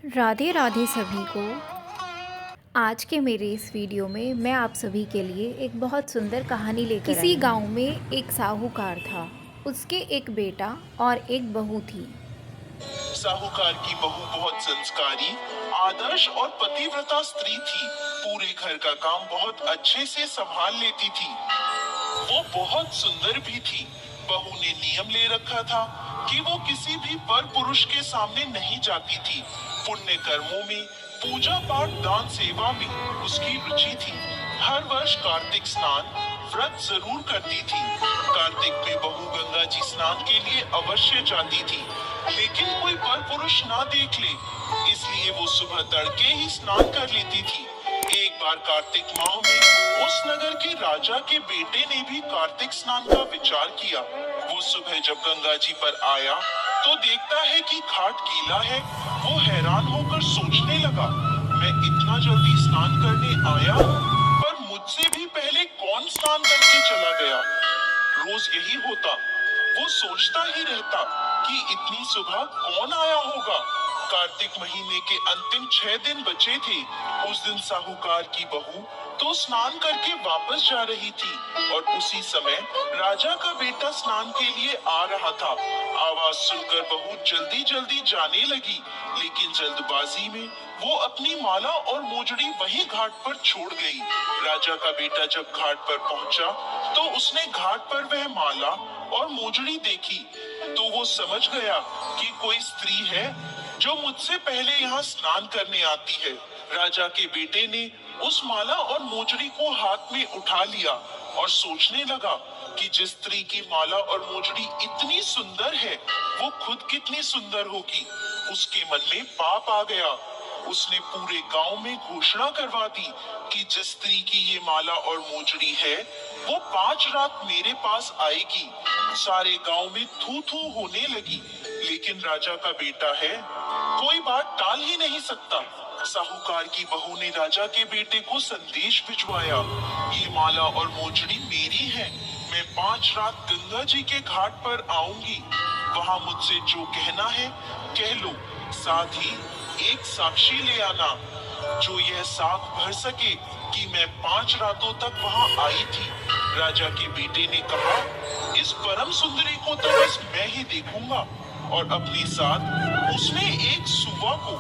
राधे राधे सभी को। आज के मेरे इस वीडियो में मैं आप सभी के लिए एक बहुत सुंदर कहानी लेकर किसी गांव में एक साहूकार था। उसके एक बेटा और एक बहू थी। साहूकार की बहू बहुत संस्कारी, आदर्श और पतिव्रता स्त्री थी। पूरे घर का काम बहुत अच्छे से संभाल लेती थी। वो बहुत सुंदर भी थी। बहू ने नियम ले रखा था कि वो किसी भी पर पुरुष के सामने नहीं जाती थी। पुण्य कर्मों में, पूजा पाठ, दान सेवा में उसकी रुचि थी। हर वर्ष कार्तिक स्नान व्रत जरूर करती थी। कार्तिक में बहू गंगा जी स्नान के लिए अवश्य जाती थी, लेकिन कोई पर पुरुष ना देख ले, इसलिए वो सुबह तड़के ही स्नान कर लेती थी। एक बार कार्तिक माह में उस नगर के राजा के बेटे ने भी कार्तिक स्नान का विचार किया। वो सुबह जब गंगा जी पर आया तो देखता है कि घाट गीला है। वो हैरान होकर सोचने लगा, मैं इतना जल्दी स्नान करने आया, पर मुझसे भी पहले कौन स्नान करके चला गया। रोज यही होता। वो सोचता ही रहता कि इतनी सुबह कौन आया होगा। कार्तिक महीने के अंतिम 6 दिन बचे थे। उस दिन साहूकार की बहू तो स्नान करके वापस जा रही थी और उसी समय राजा का बेटा स्नान के लिए आ रहा था। आवाज सुनकर बहू जल्दी जल्दी जाने लगी, लेकिन जल्दबाजी में वो अपनी माला और मोजड़ी वही घाट पर छोड़ गई। राजा का बेटा जब घाट पर पहुंचा तो उसने घाट पर वह माला और मोजड़ी देखी, तो वो समझ गया कि कोई स्त्री है जो मुझसे पहले यहाँ स्नान करने आती है। राजा के बेटे ने उस माला और मोजड़ी को हाथ में उठा लिया और सोचने लगा कि जिस स्त्री की माला और मोजड़ी इतनी सुंदर है, वो खुद कितनी सुंदर होगी। उसके मन में पाप आ गया। उसने पूरे गांव में घोषणा करवा दी कि जिस स्त्री की ये माला और मोजड़ी है, वो 5 रात मेरे पास आएगी। सारे गांव में थू थू होने लगी, लेकिन राजा का बेटा है, कोई बात टाल ही नहीं सकता। साहूकार की बहू ने राजा के बेटे को संदेश भिजवाया, ये माला और मोजड़ी मेरी है। मैं 5 रात गंगा जी के घाट पर आऊंगी। वहाँ मुझसे जो कहना है कह लो। साथ ही एक साक्षी ले आना जो यह साख भर सके कि मैं 5 रातों तक वहाँ आई थी। राजा के बेटे ने कहा, इस परम सुंदरी को तो बस मैं ही देखूंगा। और अपने साथ उसने एक सुवा को,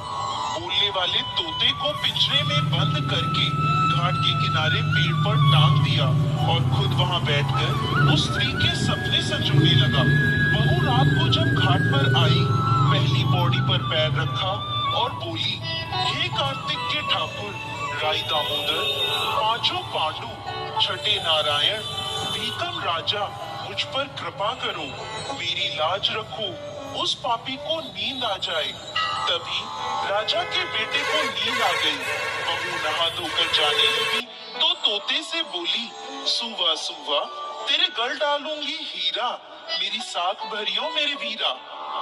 बोलने वाले तोते को पिंजरे में बंद करके घाट के किनारे पेड़ पर टांग दिया और खुद वहां बैठकर उस स्त्री के सपने संजोने लगा। बहू रात को जब घाट पर आई, पहली पौड़ी पर पैर रखा और बोली, हे कार्तिक के ठाकुर, राई दामोदर, पांचों पांडु, छठे नारायण, भीकम राजा, मुझ पर कृपा करो, मेरी लाज रखो, उस पापी को नींद आ जाए। तभी राजा के बेटे को नींद आ गई। बहू नहा धोकर जाने लगी तो तोते से बोली, सुवा सुवा, तेरे गल डालूंगी हीरा, मेरी साख भरियो मेरे वीरा।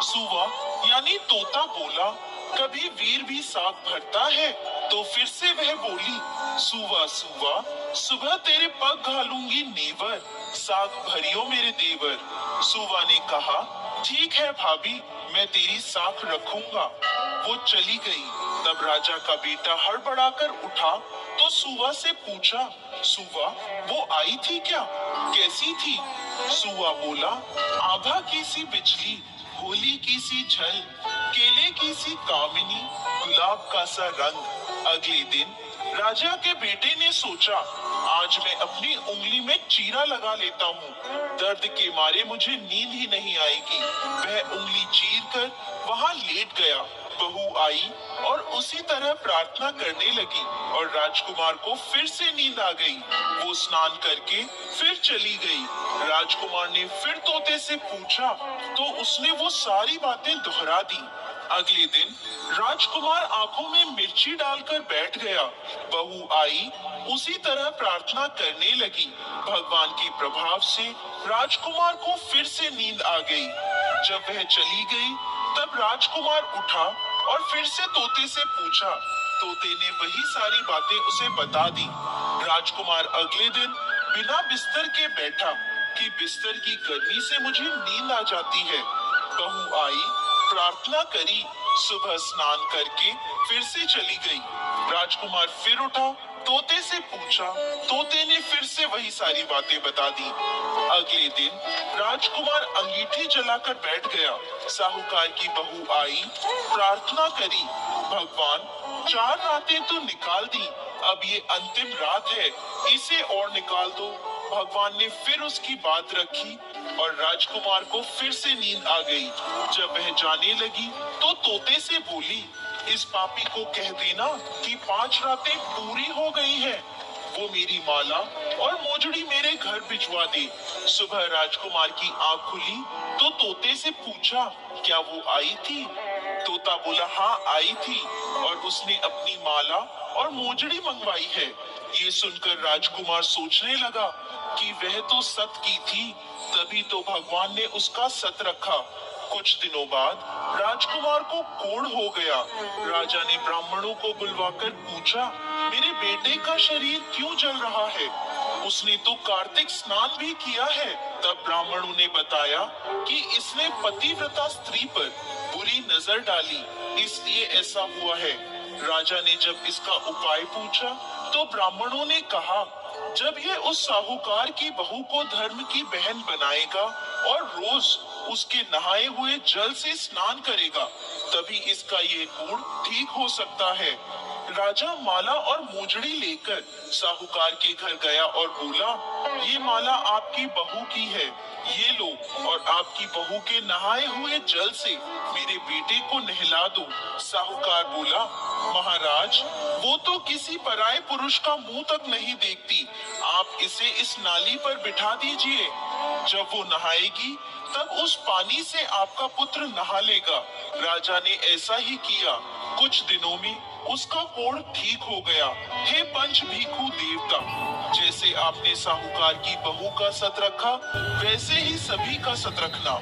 सुवा यानी तोता बोला, कभी वीर भी साख भरता है। तो फिर से वह बोली, सुवा सुवा, सुबह तेरे पग घालूंगी नेवर, साख भरियो मेरे देवर। सुवा ने कहा, ठीक है भाभी, मैं तेरी साख रखूंगा। वो चली गई। तब राजा का बेटा हड़बड़ाकर उठा तो सुवा से पूछा, सुवा, वो आई थी क्या, कैसी थी? सुवा बोला, आभा की सी बिजली, होली की सी छल, केले की सी कामिनी, गुलाब का सा रंग। अगले दिन राजा के बेटे ने सोचा, आज मैं अपनी उंगली में चीरा लगा लेता हूँ, दर्द के मारे मुझे नींद ही नहीं आएगी। वह उंगली चीर कर वहाँ लेट गया। बहू आई और उसी तरह प्रार्थना करने लगी और राजकुमार को फिर से नींद आ गई। वो स्नान करके फिर चली गई। राजकुमार ने फिर तोते से पूछा तो उसने वो सारी बातें दोहरा दी। अगले दिन राजकुमार आंखों में मिर्ची डालकर बैठ गया। बहू आई, उसी तरह प्रार्थना करने लगी। भगवान के प्रभाव से राजकुमार को फिर से नींद आ गई। जब वह चली गई तब राजकुमार उठा और फिर से तोते से पूछा। तोते ने वही सारी बातें उसे बता दी। राजकुमार अगले दिन बिना बिस्तर के बैठा कि बिस्तर की गर्मी से मुझे नींद आ जाती है। बहू आई, प्रार्थना करी सुबह स्नान करके फिर से चली गई। राजकुमार फिर उठा, तोते से पूछा। तोते ने फिर से वही सारी बातें बता दी। अगले दिन राजकुमार अंगीठी जलाकर बैठ गया। साहूकार की बहू आई, प्रार्थना करी, भगवान 4 रातें तो निकाल दी, अब ये अंतिम रात है, इसे और निकाल दो। भगवान ने फिर उसकी बात रखी और राजकुमार को फिर से नींद आ गई। जब वह जाने लगी तो तोते से बोली, इस पापी को कह देना कि 5 रातें पूरी हो गई हैं। वो मेरी माला और मोजड़ी मेरे घर भिजवा दे। सुबह राजकुमार की आंख खुली तो तोते से पूछा, क्या वो आई थी? तोता बोला, हाँ आई थी, और उसने अपनी माला और मोजड़ी मंगवाई है। ये सुनकर राजकुमार सोचने लगा कि वह तो सत की थी, तभी तो भगवान ने उसका सत रखा। कुछ दिनों बाद राजकुमार को कोढ़ हो गया। राजा ने ब्राह्मणों को बुलवाकर पूछा, मेरे बेटे का शरीर क्यों जल रहा है? उसने तो कार्तिक स्नान भी किया है। तब ब्राह्मणों ने बताया कि इसने पतिव्रता स्त्री पर बुरी नजर डाली, इसलिए ऐसा हुआ है। राजा ने जब इसका उपाय पूछा तो ब्राह्मणों ने कहा, जब ये उस साहूकार की बहू को धर्म की बहन बनाएगा और रोज उसके नहाए हुए जल से स्नान करेगा, तभी इसका ये कोढ़ ठीक हो सकता है। राजा माला और मोजड़ी लेकर साहूकार के घर गया और बोला, ये माला आपकी बहू की है, ये लो और आपकी बहू के नहाए हुए जल से मेरे बेटे को नहला दो। साहूकार बोला, महाराज, वो तो किसी पराये पुरुष का मुंह तक नहीं देखती, आप इसे इस नाली पर बिठा दीजिए। जब वो नहाएगी तब उस पानी से आपका पुत्र नहा लेगा। राजा ने ऐसा ही किया। कुछ दिनों में उसका कोढ़ ठीक हो गया। हे पंच भीखू देवता, जैसे आपने साहूकार की बहू का सत रखा, वैसे ही सभी का सत रखना।